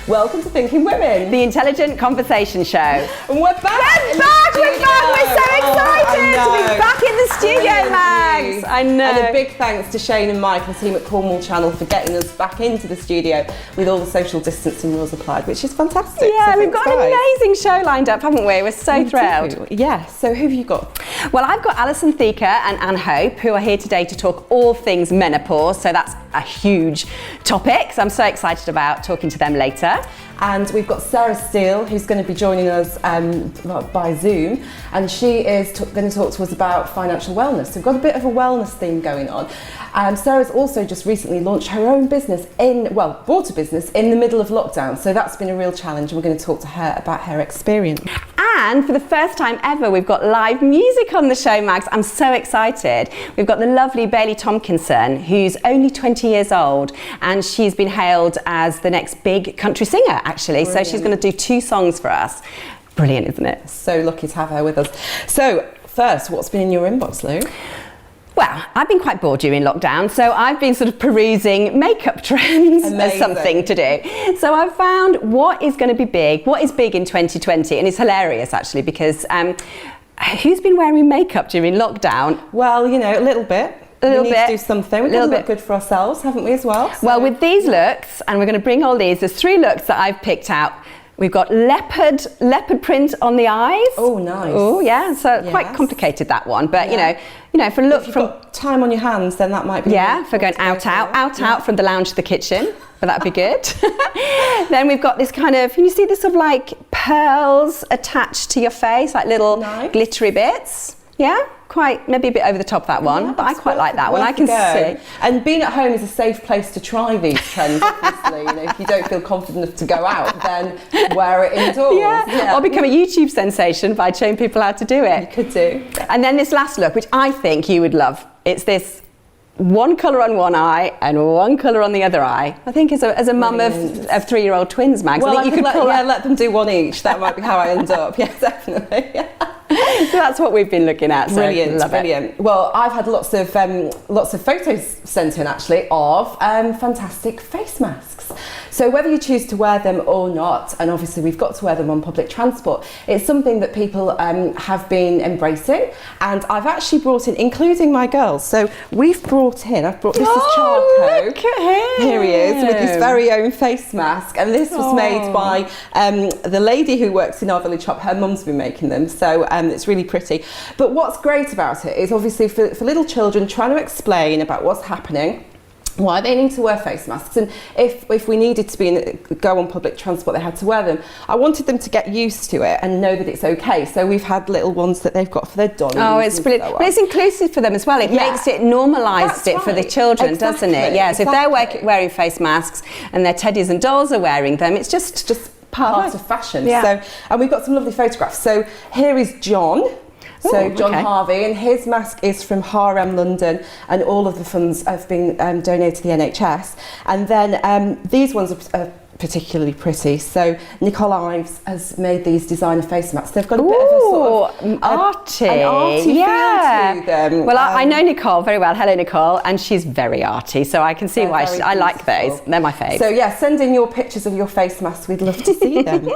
Welcome to Thinking Women, the Intelligent Conversation Show. And we're back! We're back! We're so excited to be back in the studio, Mags. I know. And a big thanks to Shane and Mike and the team at Cornwall Channel for getting us back into the studio with all the social distancing rules applied, which is fantastic. Yeah, so we've got an amazing show lined up, haven't we? We're so thrilled. Yeah, so who have you got? Well, I've got Alison Thieker and Anne Hope, who are here today to talk all things menopause. So that's a huge topic. So I'm so excited about talking to them later. And we've got Sarah Steele, who's going to be joining us by Zoom, and she is going to talk to us about financial wellness. So we've got a bit of a wellness theme going on. Sarah's also just recently launched her own business bought a business in the middle of lockdown. So that's been a real challenge, and we're going to talk to her about her experience. And for the first time ever, we've got live music on the show, Mags. I'm so excited. We've got the lovely Bailey Tompkinson, who's only 20 years old, and she's been hailed as the next big country singer, actually. Brilliant. So she's going to do 2 songs for us. Brilliant, isn't it? So lucky to have her with us. So first, what's been in your inbox, Lou? Well, I've been quite bored during lockdown, so I've been sort of perusing makeup trends as something to do. So I've found what is going to be big, what is big in 2020, and it's hilarious actually because who's been wearing makeup during lockdown? Well, you know, a little bit. We need to do something. We've got to look good for ourselves, haven't we, as well? So. Well, with these looks, and we're going to bring all these, there's 3 looks that I've picked out. We've got leopard print on the eyes. Oh, nice. Oh, yeah. So quite complicated, that one. But you know, for a look if you've got time on your hands, then that might be. Yeah, for going out from the lounge to the kitchen. But that'd be good. Then we've got this kind of, you see this sort of like pearls attached to your face, like little glittery bits. Yeah, quite, maybe a bit over the top, that one, but I quite like that one. I can see. And being at home is a safe place to try these trends, obviously. You know, if you don't feel confident enough to go out, then wear it indoors. Yeah. Or become a YouTube sensation by showing people how to do it. You could do. And then this last look, which I think you would love. It's this one colour on one eye and one colour on the other eye. I think as a mum of 3-year-old twins, Mags, well, I think you could let them do one each. That might be how I end up. Yeah, definitely. Yeah. So that's what we've been looking at. So Brilliant. Well, I've had lots of photos sent in actually of fantastic face masks. So whether you choose to wear them or not, and obviously we've got to wear them on public transport, it's something that people have been embracing. And I've actually brought in, including my girls. So I've brought this is Charco. Look at him. Here he is with his very own face mask, and this was made by the lady who works in our village shop. Her mum's been making them, so it's really pretty. But what's great about it is obviously for little children, trying to explain about what's happening, why they need to wear face masks, and if we needed to go on public transport, they had to wear them. I wanted them to get used to it and know that it's okay. So we've had little ones that they've got for their dollies. Oh, it's brilliant. But it's inclusive for them as well. It makes it normalised for the children, doesn't it? Yeah. So if they're wearing face masks and their teddies and dolls are wearing them, it's just part of fashion. Yeah. So, and we've got some lovely photographs. So here is John. So John Harvey, and his mask is from Harem London, and all of the funds have been donated to the NHS. And then these ones are particularly pretty. So Nicole Ives has made these designer face masks. They've got a bit of a sort of arty feel to them. Well, I know Nicole very well. Hello, Nicole, and she's very arty, so I can see why I like those. They're my fave. So yeah, send in your pictures of your face masks. We'd love to see them.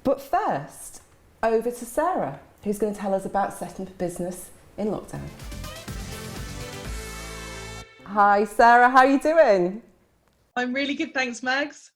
But first, over to Sarah, who's going to tell us about setting up a business in lockdown. Hi, Sarah, how are you doing? I'm really good, thanks, Mags.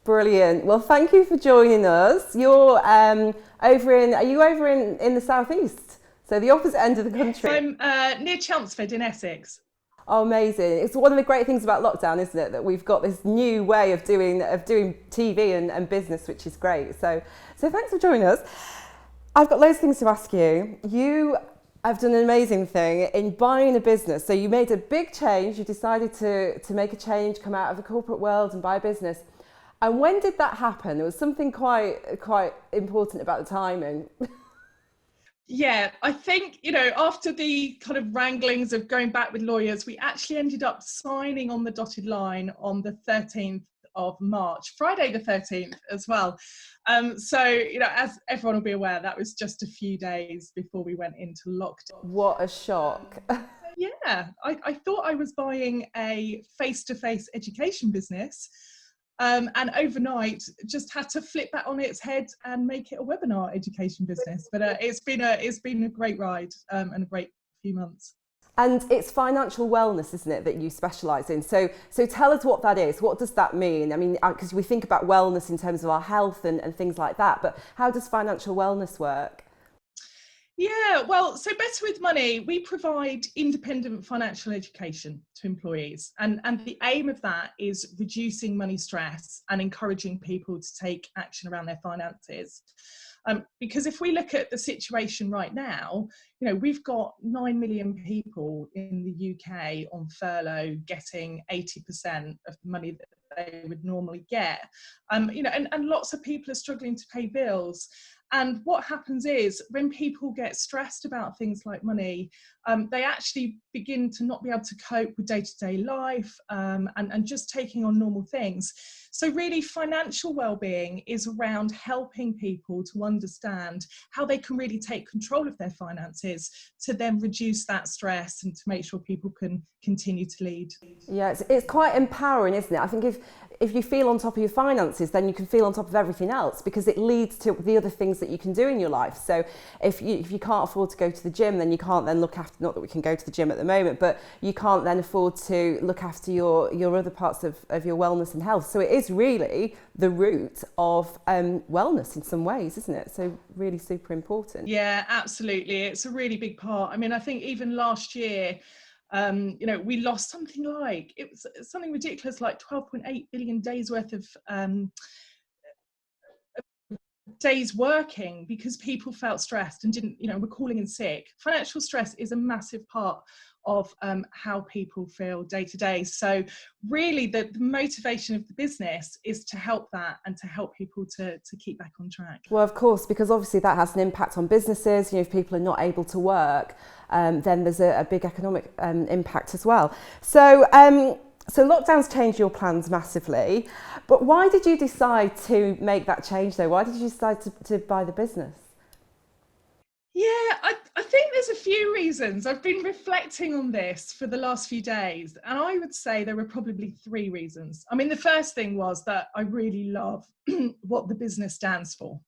Brilliant. Well, thank you for joining us. You're are you over in the southeast? So the opposite end of the country. I'm near Chelmsford in Essex. Oh, amazing. It's one of the great things about lockdown, isn't it? That we've got this new way of doing TV and business, which is great. So thanks for joining us. I've got loads of things to ask you. You have done an amazing thing in buying a business. So you made a big change. You decided to make a change, come out of the corporate world and buy a business. And when did that happen? There was something quite important about the timing. Yeah, I think, after the kind of wranglings of going back with lawyers, we actually ended up signing on the dotted line on the 13th of March, Friday the 13th as well. So, as everyone will be aware, that was just a few days before we went into lockdown. What a shock. Yeah, I thought I was buying a face-to-face education business, and overnight just had to flip that on its head and make it a webinar education business. But it's been a great ride, and a great few months. And it's financial wellness, isn't it, that you specialise in? So tell us what that is. What does that mean? I mean, because we think about wellness in terms of our health and things like that, but how does financial wellness work? Yeah, well, so Better With Money, we provide independent financial education to employees. And the aim of that is reducing money stress and encouraging people to take action around their finances. Because if we look at the situation right now, you know, we've got 9 million people in the UK on furlough getting 80% of the money that they would normally get. You know, and lots of people are struggling to pay bills. And what happens is when people get stressed about things like money, they actually begin to not be able to cope with day-to-day life, and just taking on normal things. So really, financial well-being is around helping people to understand how they can really take control of their finances to then reduce that stress and to make sure people can continue to lead. Yeah, it's quite empowering, isn't it? I think if you feel on top of your finances, then you can feel on top of everything else, because it leads to the other things that you can do in your life. So if you can't afford to go to the gym, then you can't then look after, not that we can go to the gym at the moment, but you can't then afford to look after your other parts of your wellness and health. So it is really the root of wellness in some ways, isn't it? So really super important. Yeah, absolutely. It's a really big part. I mean, I think even last year, you know, we lost something like, it was something ridiculous, like 12.8 billion days worth of days working because people felt stressed and didn't, you know, were calling in sick. Financial stress is a massive part of how people feel day to day. So really the motivation of the business is to help that and to help people to keep back on track. Well, of course, because obviously that has an impact on businesses. You know, if people are not able to work, then there's a big economic impact as well. So lockdown's changed your plans massively, but why did you decide to make that change though? Why did you decide to buy the business? Yeah, I think there's a few reasons. I've been reflecting on this for the last few days, and I would say there were probably 3 reasons. I mean, the first thing was that I really love what the business stands for.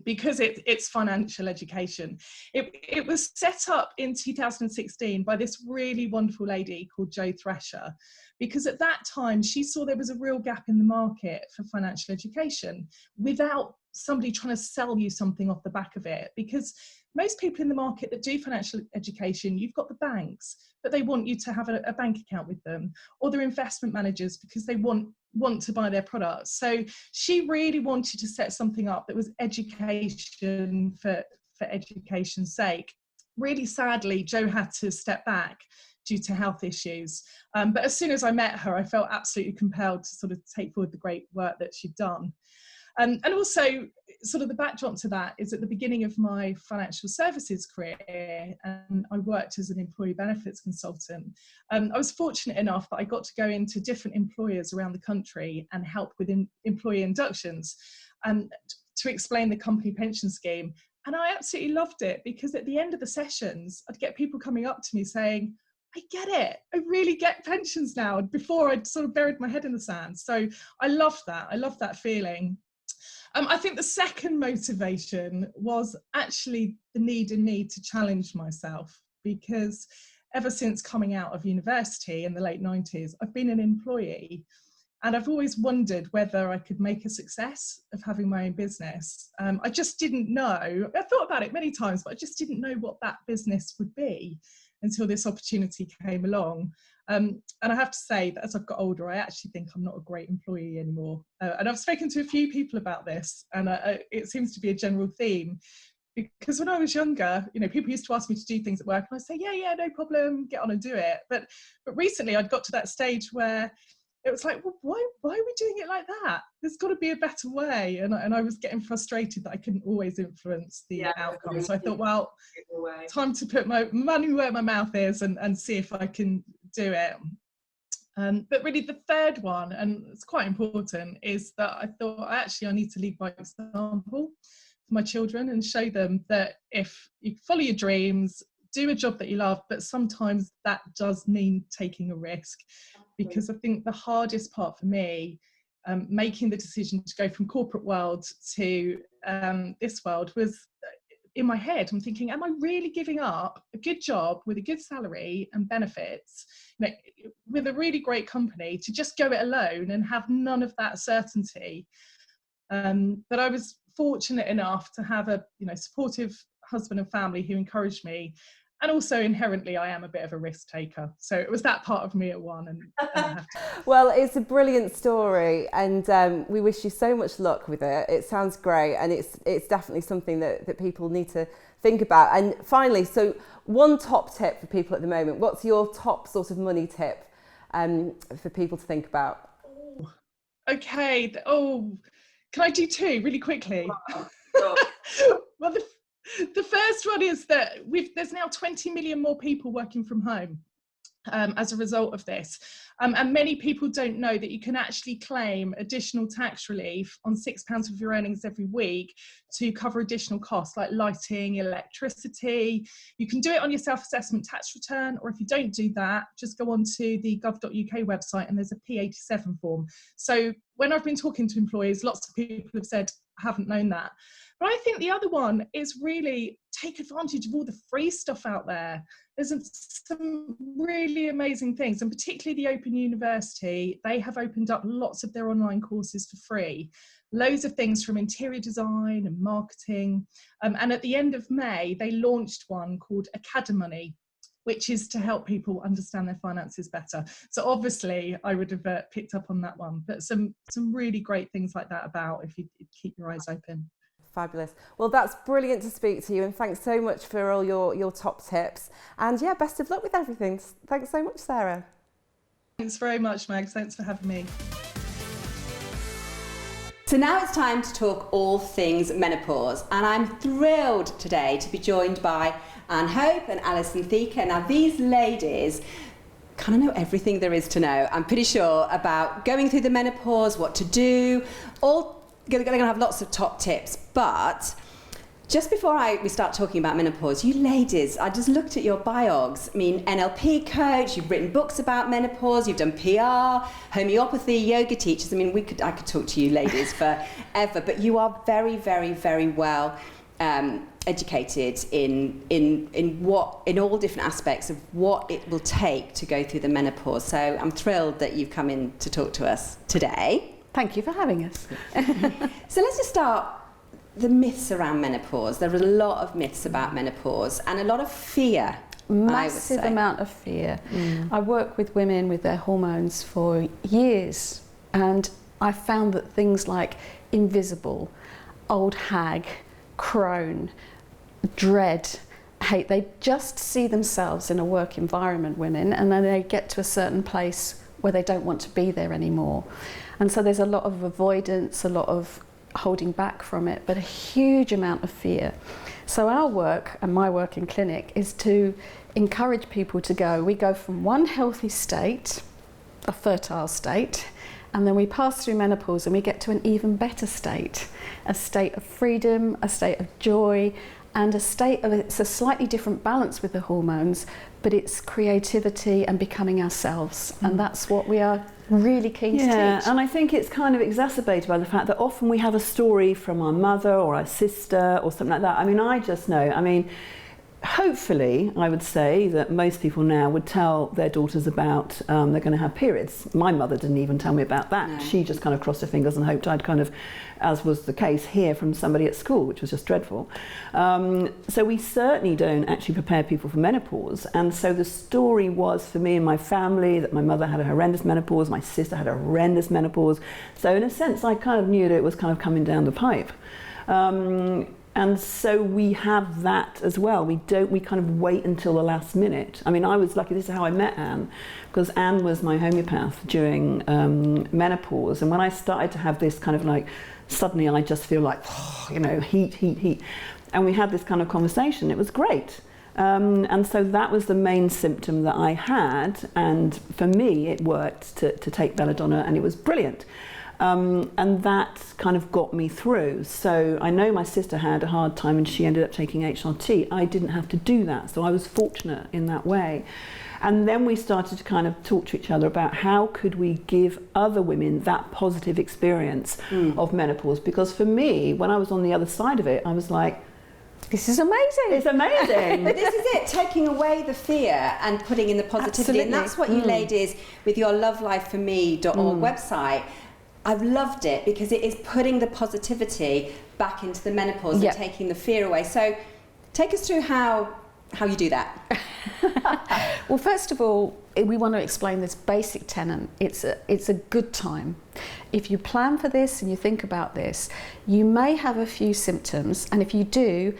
Because it's financial education. It was set up in 2016 by this really wonderful lady called Jo Thresher, because at that time she saw there was a real gap in the market for financial education without somebody trying to sell you something off the back of it. Because most people in the market that do financial education, you've got the banks, but they want you to have a bank account with them, or they're investment managers because they want to buy their products. So she really wanted to set something up that was education for education's sake. Really sadly, Jo had to step back due to health issues. But as soon as I met her, I felt absolutely compelled to sort of take forward the great work that she'd done. And also, sort of the backdrop to that is at the beginning of my financial services career, and I worked as an employee benefits consultant. I was fortunate enough that I got to go into different employers around the country and help with employee inductions and to explain the company pension scheme. And I absolutely loved it, because at the end of the sessions, I'd get people coming up to me saying, I get it. I really get pensions now. Before, I'd sort of buried my head in the sand. So I love that. I love that feeling. I think the second motivation was actually the need in me to challenge myself, because ever since coming out of university in the late 90s, I've been an employee, and I've always wondered whether I could make a success of having my own business. I just didn't know. I thought about it many times, but I just didn't know what that business would be until this opportunity came along. And I have to say that as I've got older, I actually think I'm not a great employee anymore. And I've spoken to a few people about this, and it seems to be a general theme. Because when I was younger, you know, people used to ask me to do things at work, and I'd say, yeah, no problem, get on and do it. But recently I'd got to that stage where it was like, well, why are we doing it like that? There's got to be a better way. And I was getting frustrated that I couldn't always influence the outcome. So I thought, well, time to put my money where my mouth is and see if I can do it. But really the third one, and it's quite important, is that I thought I need to lead by example for my children and show them that if you follow your dreams, do a job that you love, but sometimes that does mean taking a risk. Because I think the hardest part for me making the decision to go from corporate world to this world was in my head. I'm thinking, am I really giving up a good job with a good salary and benefits, with a really great company, to just go it alone and have none of that certainty? But I was fortunate enough to have a supportive husband and family who encouraged me. And also inherently, I am a bit of a risk taker. So it was that part of me at one. And I have to... Well, it's a brilliant story, and we wish you so much luck with it. It sounds great, and it's definitely something that people need to think about. And finally, so one top tip for people at the moment. What's your top sort of money tip for people to think about? Okay. Oh, can I do two really quickly? Well, the first one is that there's now 20 million more people working from home as a result of this. And many people don't know that you can actually claim additional tax relief on £6 of your earnings every week to cover additional costs like lighting, electricity. You can do it on your self-assessment tax return, or if you don't do that, just go on to the gov.uk website and there's a P87 form. So when I've been talking to employees, lots of people have said, I haven't known that. But I think the other one is really take advantage of all the free stuff out there. There's some really amazing things, and particularly the Open University, they have opened up lots of their online courses for free. Loads of things from interior design and marketing. And at the end of May, they launched one called Academy, which is to help people understand their finances better. So obviously I would have picked up on that one, but some really great things like that about if you keep your eyes open. Fabulous. Well, that's brilliant to speak to you, and thanks so much for all your top tips. And yeah, best of luck with everything. Thanks so much, Sarah. Thanks very much, Mags. Thanks for having me. So now it's time to talk all things menopause, and I'm thrilled today to be joined by Anne Hope and Alison Thieker. Now these ladies kind of know everything there is to know, I'm pretty sure, about going through the menopause, what to do, they're going to have lots of top tips. But just before we start talking about menopause, you ladies, I just looked at your biogs. I mean, NLP coach, you've written books about menopause, you've done PR, homeopathy, yoga teachers. I mean, I could talk to you ladies forever, but you are very, very, very well educated in all different aspects of what it will take to go through the menopause. So I'm thrilled that you've come in to talk to us today. Thank you for having us. So let's just start the myths around menopause. There are a lot of myths about menopause and a lot of fear. Massive amount of fear. I work with women with their hormones for years, and I found that things like invisible, old hag, crone, dread, hate, they just see themselves in a work environment, women, and then they get to a certain place where they don't want to be there anymore. And so there's a lot of avoidance, a lot of holding back from it, but a huge amount of fear. So our work, and my work in clinic, is to encourage people to we go from one healthy state, a fertile state, and then we pass through menopause and we get to an even better state, a state of freedom, a state of joy, and it's a slightly different balance with the hormones, but it's creativity and becoming ourselves. And that's what we are really keen to teach. Yeah, and I think it's kind of exacerbated by the fact that often we have a story from our mother or our sister or something like that. I mean, I just know, hopefully, I would say that most people now would tell their daughters about they're going to have periods. My mother didn't even tell me about that. No. She just kind of crossed her fingers and hoped I'd kind of, as was the case, hear from somebody at school, which was just dreadful. So we certainly don't actually prepare people for menopause. And so the story was for me and my family that my mother had a horrendous menopause, my sister had a horrendous menopause. So in a sense, I kind of knew that it was kind of coming down the pipe. And so we have that as well. We kind of wait until the last minute. I mean, I was lucky, this is how I met Anne, because Anne was my homeopath during menopause. And when I started to have this kind of like, suddenly I just feel like, heat. And we had this kind of conversation. It was great. And so that was the main symptom that I had. And for me, it worked to take belladonna, and it was brilliant. And that kind of got me through. So I know my sister had a hard time and she ended up taking HRT. I didn't have to do that, so I was fortunate in that way. And then we started to kind of talk to each other about how could we give other women that positive experience of menopause. Because for me, when I was on the other side of it, I was like, this is amazing. It's amazing. But this is it, taking away the fear and putting in the positivity. Absolutely. And that's what you ladies, with your lovelifeforme.org website, I've loved it, because it is putting the positivity back into the menopause and taking the fear away. So take us through how you do that. Well, first of all, we want to explain this basic tenet. It's a good time. If you plan for this and you think about this, you may have a few symptoms, and if you do,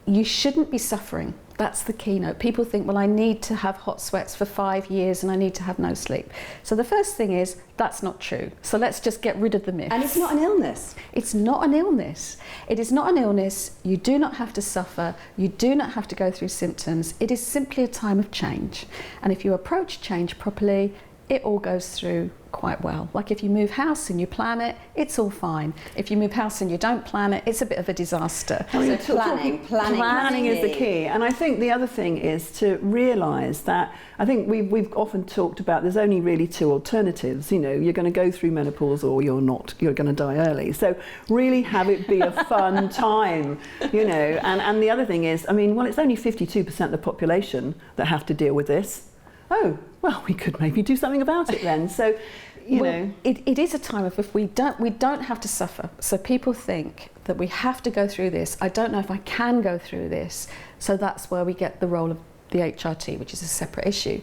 you shouldn't be suffering. That's the keynote. People think, well, I need to have hot sweats for 5 years and I need to have no sleep. So the first thing is, that's not true. So let's just get rid of the myth. And it's not an illness. It's not an illness. It is not an illness. You do not have to suffer. You do not have to go through symptoms. It is simply a time of change. And if you approach change properly, it all goes through quite well. Like if you move house and you plan it, it's all fine. If you move house and you don't plan it, it's a bit of a disaster. So planning is the key. And I think the other thing is to realise that, I think we've often talked about there's only really two alternatives. You know, you're going to go through menopause or you're not, you're going to die early. So really have it be a fun time, you know. And the other thing is, I mean, well, it's only 52% of the population that have to deal with this. Oh, well, we could maybe do something about it then. So, you know. It is a time of, if we don't have to suffer. So people think that we have to go through this. I don't know if I can go through this. So that's where we get the role of the HRT, which is a separate issue.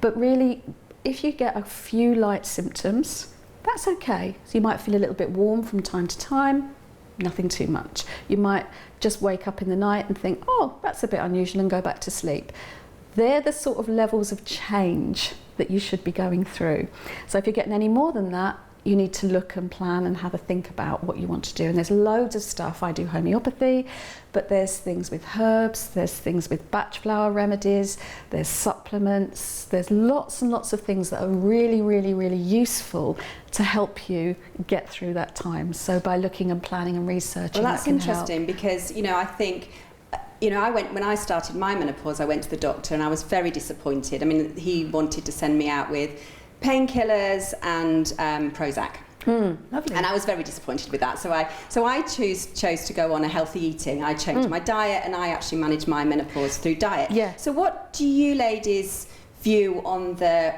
But really, if you get a few light symptoms, that's okay. So you might feel a little bit warm from time to time, nothing too much. You might just wake up in the night and think, oh, that's a bit unusual, and go back to sleep. They're the sort of levels of change that you should be going through. So if you're getting any more than that, you need to look and plan and have a think about what you want to do. And there's loads of stuff. I do homeopathy, but there's things with herbs, there's things with batch flower remedies, there's supplements, there's lots and lots of things that are really, really, really useful to help you get through that time. So by looking and planning and researching, well, that's that can interesting help. Because, you know, I think, you know, when I started my menopause, I went to the doctor and I was very disappointed. I mean, he wanted to send me out with painkillers and Prozac. Lovely. And I was very disappointed with that. So I chose to go on a healthy eating. I changed my diet, and I actually managed my menopause through diet. Yeah. So what do you ladies view on the,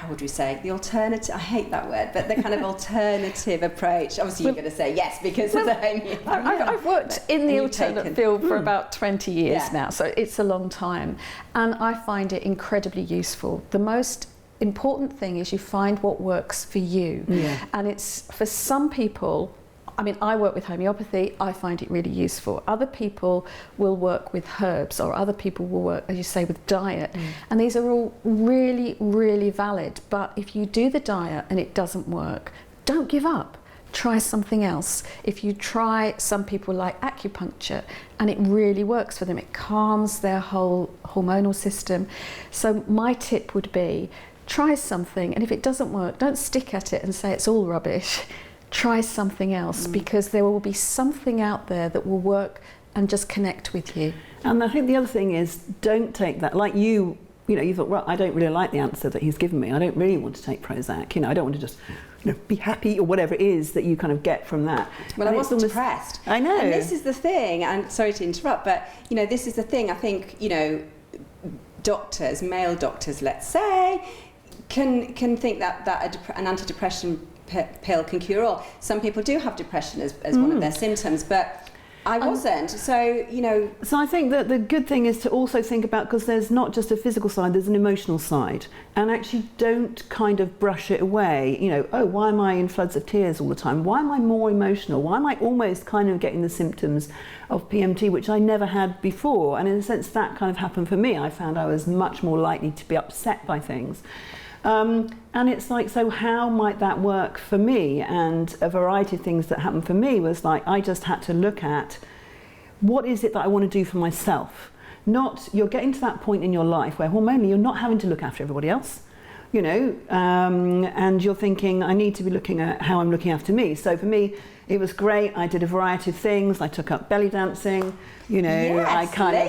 how would we say, the alternative, I hate that word, but the kind of alternative approach? Obviously you're going to say yes, because of the homeopathy. I've worked in the alternate field for about 20 years now, so it's a long time. And I find it incredibly useful. The most important thing is you find what works for you. Yeah. And it's, for some people, I mean, I work with homeopathy, I find it really useful. Other people will work with herbs, or other people will work, as you say, with diet. And these are all really, really valid. But if you do the diet and it doesn't work, don't give up. Try something else. If you try, some people like acupuncture, and it really works for them. It calms their whole hormonal system. So my tip would be, try something, and if it doesn't work, don't stick at it and say it's all rubbish. Try something else, because there will be something out there that will work and just connect with you. And I think the other thing is, don't take that, like you know, you thought, well, I don't really like the answer that he's given me. I don't really want to take Prozac. You know, I don't want to just, you know, be happy, or whatever it is that you kind of get from that. Well, and I wasn't depressed. I know. And this is the thing, and sorry to interrupt, but, you know, this is the thing. I think, you know, doctors, male doctors, let's say, can think that an antidepressant pill can cure all. Some people do have depression as one of their symptoms, but I wasn't. So, you know. So I think that the good thing is to also think about, because there's not just a physical side, there's an emotional side. And actually don't kind of brush it away. You know, oh, why am I in floods of tears all the time? Why am I more emotional? Why am I almost kind of getting the symptoms of PMT, which I never had before? And in a sense, that kind of happened for me. I found I was much more likely to be upset by things. And it's like, so how might that work for me? And a variety of things that happened for me was like, I just had to look at, what is it that I want to do for myself? Not, you're getting to that point in your life where hormonally you're not having to look after everybody else, you know, and you're thinking, I need to be looking at how I'm looking after me. So for me, It was great. I did a variety of things. I took up belly dancing, you know, I kind of,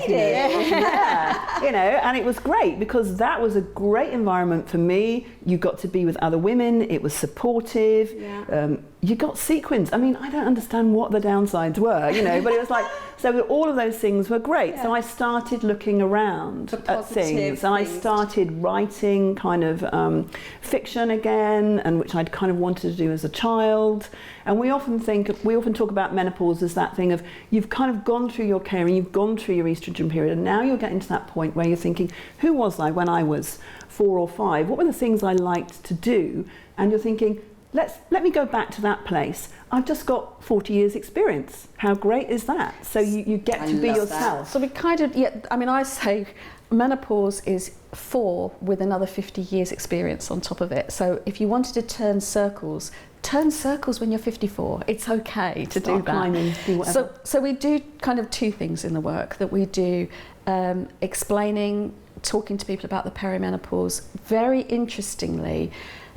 and it was great because that was a great environment for me. You got to be with other women. It was supportive. Yeah. You got sequins. I mean, I don't understand what the downsides were, you know, but it was like, so all of those things were great. Yeah. So I started looking around at things. And I started writing kind of fiction again, and which I'd kind of wanted to do as a child. And we often talk about menopause as that thing of you've kind of gone through your care and you've gone through your estrogen period, and now you're getting to that point where you're thinking, who was I when I was 4 or 5? What were the things I liked to do? And you're thinking, let me go back to that place. I've just got 40 years experience. How great is that? So you get to be yourself. So we kind of, I mean, I say menopause is 4 with another 50 years experience on top of it. So if you wanted to turn circles when you're 54. It's okay to do that. Climbing, do whatever. So we do kind of 2 things in the work that we do, explaining, talking to people about the perimenopause. Very interestingly,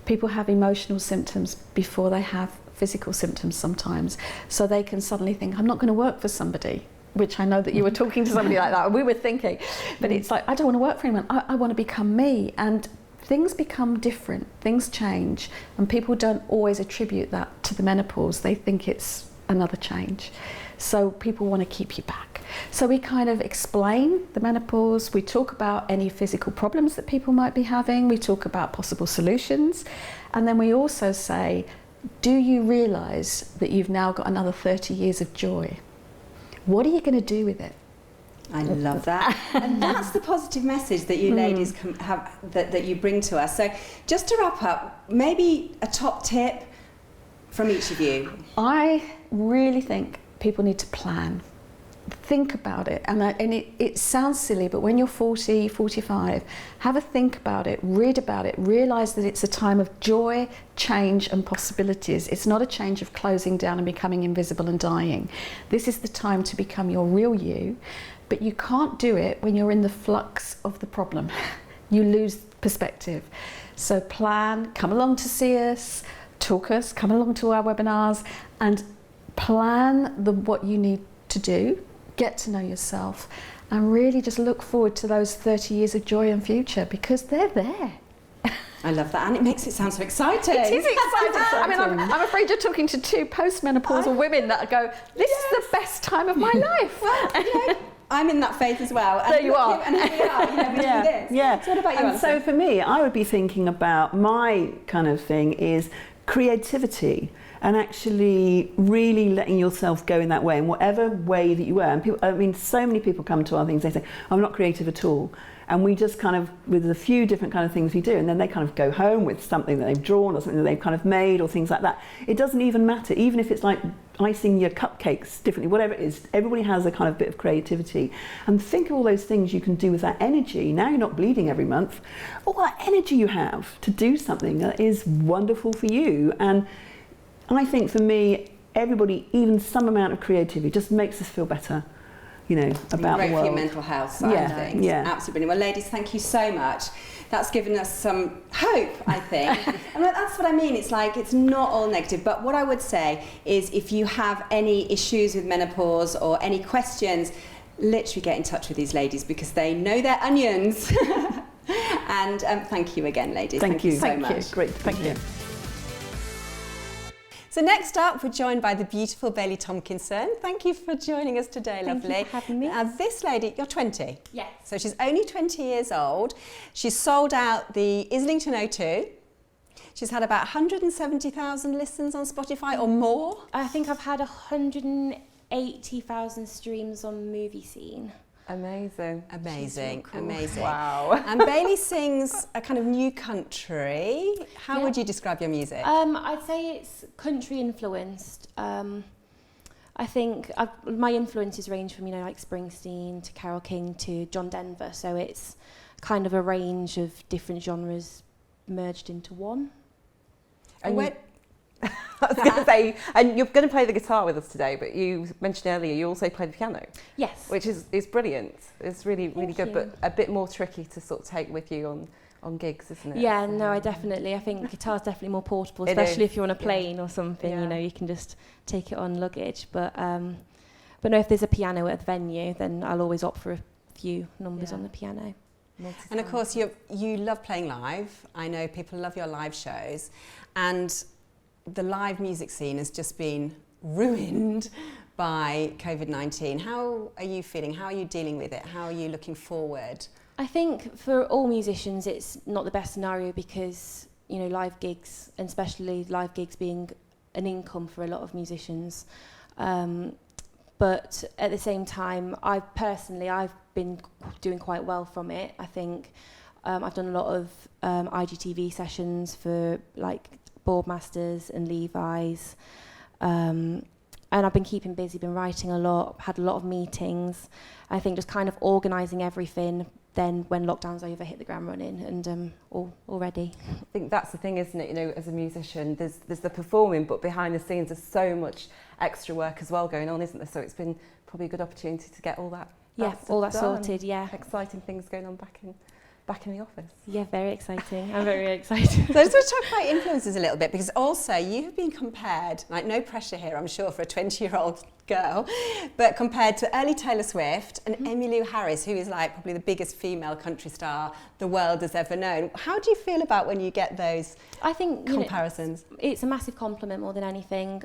people have emotional symptoms before they have physical symptoms sometimes. So they can suddenly think, I'm not going to work for somebody, which I know that you were talking to somebody like that, and we were thinking, but it's like, I don't want to work for anyone, I want to become me. And things become different, things change, and people don't always attribute that to the menopause. They think it's another change. So people want to keep you back. So we kind of explain the menopause, we talk about any physical problems that people might be having, we talk about possible solutions, and then we also say, do you realise that you've now got another 30 years of joy? What are you going to do with it? I love that. And that's the positive message that you ladies have, that you bring to us. So just to wrap up, maybe a top tip from each of you. I really think people need to plan. Think about it. And it sounds silly, but when you're 40, 45, have a think about it, read about it, realise that it's a time of joy, change and possibilities. It's not a change of closing down and becoming invisible and dying. This is the time to become your real you. But you can't do it when you're in the flux of the problem. You lose perspective. So plan, come along to see us, talk us, come along to our webinars, and plan what you need to do, get to know yourself, and really just look forward to those 30 years of joy and future, because they're there. I love that, and it makes it sound so exciting. It is exciting. I mean, I'm afraid you're talking to 2 postmenopausal women that go, this is the best time of my life. Well, you know, I'm in that faith as well. And there you are. And here we are, you know, between this. Yeah. So what about you? And so for me, I would be thinking about my kind of thing is creativity, and actually really letting yourself go in that way, in whatever way that you were. And people, I mean, so many people come to our things, they say, I'm not creative at all. And we just kind of, with a few different kind of things we do, and then they kind of go home with something that they've drawn or something that they've kind of made or things like that. It doesn't even matter, even if it's like icing your cupcakes differently, whatever it is, everybody has a kind of bit of creativity. And think of all those things you can do with that energy. Now you're not bleeding every month. All that energy you have to do something that is wonderful for you. And I think for me, everybody, even some amount of creativity just makes us feel better, you know, about great the world. for your mental health side of things. Yeah. Absolutely. Well, ladies, thank you so much. That's given us some hope, I think. And that's what I mean. It's like, it's not all negative. But what I would say is, if you have any issues with menopause or any questions, literally get in touch with these ladies, because they know their onions. And thank you again, ladies. Thank you so much. Great. Thank you. So next up, we're joined by the beautiful Bailey Tomkinson. Thank you for joining us today, lovely. Thank you for having me. This lady, you're 20? Yes. So she's only 20 years old. She's sold out the Islington O2. She's had about 170,000 listens on Spotify or more. I think I've had 180,000 streams on Movie Scene. Amazing. Amazing, cool. amazing. Wow. And Bailey sings a kind of new country. How would you describe your music? I'd say it's country influenced. I think my influences range from, you know, like Springsteen to Carole King to John Denver. So it's kind of a range of different genres merged into one. And I was going to say, and you're going to play the guitar with us today, but you mentioned earlier you also play the piano. Yes. Which is brilliant. It's really, really Thank good, you. but a bit more tricky to sort of take with you on on gigs, isn't it? Yeah, So, no, I think guitar's definitely more portable, It especially is, if you're on a plane or something. Yeah. You know, you can just take it on luggage. But no, if there's a piano at a venue, then I'll always opt for a few numbers Yeah. on the piano. And of course, you love playing live. I know people love your live shows. And the live music scene has just been ruined by COVID-19. How are you feeling? How are you dealing with it? How are you looking forward? I think for all musicians, it's not the best scenario because, you know, live gigs, and especially live gigs being an income for a lot of musicians. But at the same time, I've been doing quite well from it. I think I've done a lot of IGTV sessions for like Boardmasters and Levi's. And I've been keeping busy, been writing a lot, had a lot of meetings. I think just kind of organising everything. Then when lockdown's over, hit the ground running and all ready. I think that's the thing, isn't it? You know, as a musician, there's the performing, but behind the scenes there's so much extra work as well going on, isn't there? So it's been probably a good opportunity to get all that. Yeah, stuff all that done. sorted, yeah. Exciting things going on back in the office. Yeah, very exciting. I'm very excited. So I just want to talk about influences a little bit, because also you have been compared, like no pressure here, I'm sure, for a 20-year-old girl, but compared to early Taylor Swift and Emmylou Harris, who is like probably the biggest female country star the world has ever known. How do you feel about when you get those I think comparisons? It's a massive compliment more than anything.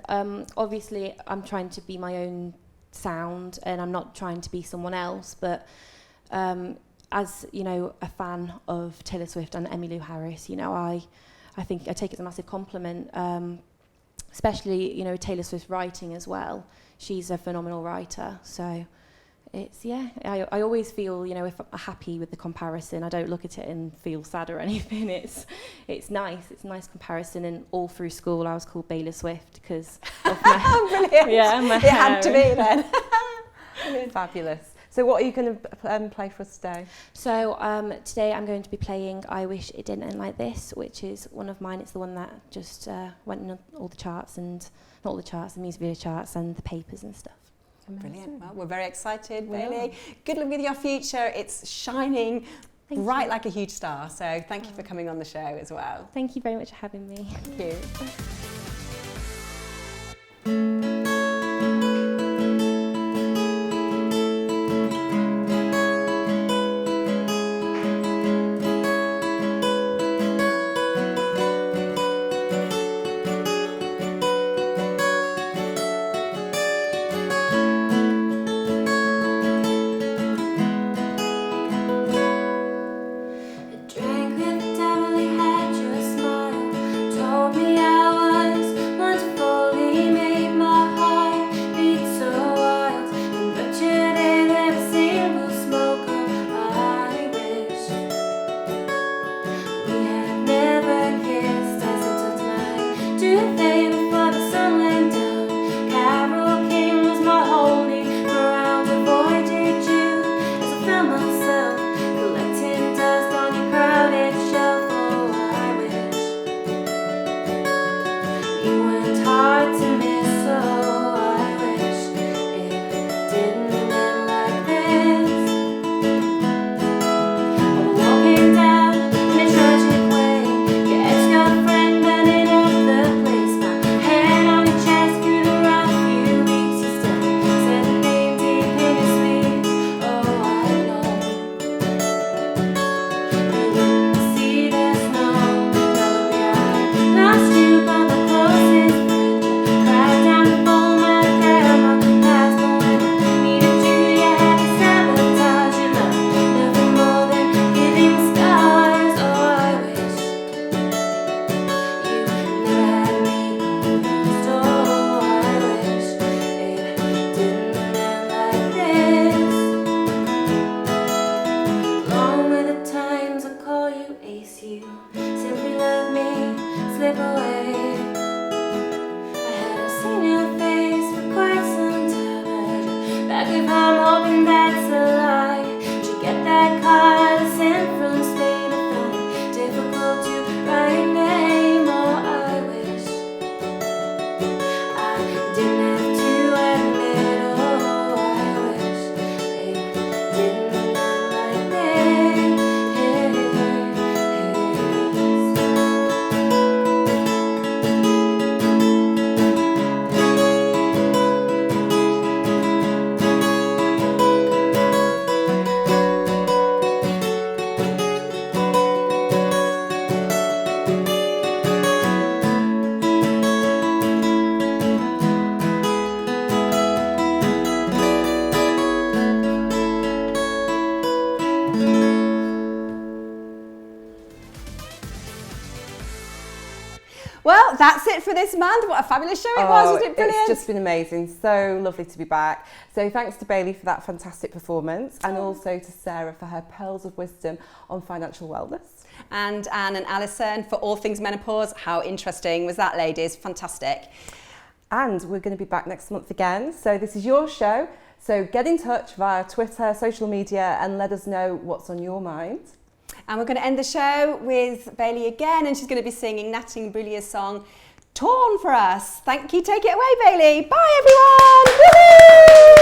Obviously, I'm trying to be my own sound and I'm not trying to be someone else, but as you know, a fan of Taylor Swift and Emmylou Harris, you know, I think I take it as a massive compliment, especially, you know, Taylor Swift's writing as well. She's a phenomenal writer, so it's, yeah, I always feel, you know, if I'm happy with the comparison, I don't look at it and feel sad or anything. It's nice. It's a nice comparison, and all through school I was called Baylor Swift because of my Brilliant. Yeah, my It had to hair. be then. Fabulous. So what are you going to play for us today? So today I'm going to be playing I Wish It Didn't End Like This, which is one of mine. It's the one that just went in all the charts, and not all the charts, the music video charts and the papers and stuff. Brilliant. Well, we're very excited, We Bailey. Good luck with your future. It's shining bright like a huge star. So thank you for coming on the show as well. Thank you very much for having me. Thank you. Drank with the devil, he had your smile. Told me I was wonderful, he made my heart beat so wild. And butchered in every single smoke of I wish we had never kissed. As I tucked my duvet before the sun went down, Carole King was my holy ground. Avoided you as I found myself collecting dust on your crowded shelf. Oh, I wish you weren't hard to miss. Oh, I wish it didn't end like this. Walking down in a tragic way, your ex-girlfriend burning up the place. My hand on your chest through the rough few weeks. You still said the name deep in your sleep. Oh, I know. See the snow, probably I lost you, but the closest friend. that's it for this month. What a fabulous show it was. Wasn't it brilliant? It's just been amazing. So lovely to be back. So thanks to Bailey for that fantastic performance, and also to Sarah for her pearls of wisdom on financial wellness. And Anne and Alison for all things menopause. How interesting was that, ladies? Fantastic. And we're going to be back next month again. So this is your show. So get in touch via Twitter, social media, and let us know what's on your mind. And we're going to end the show with Bailey again, and she's going to be singing Natalie Imbruglia's song Torn for us. Thank you. Take it away, Bailey. Bye, everyone. Woo-hoo!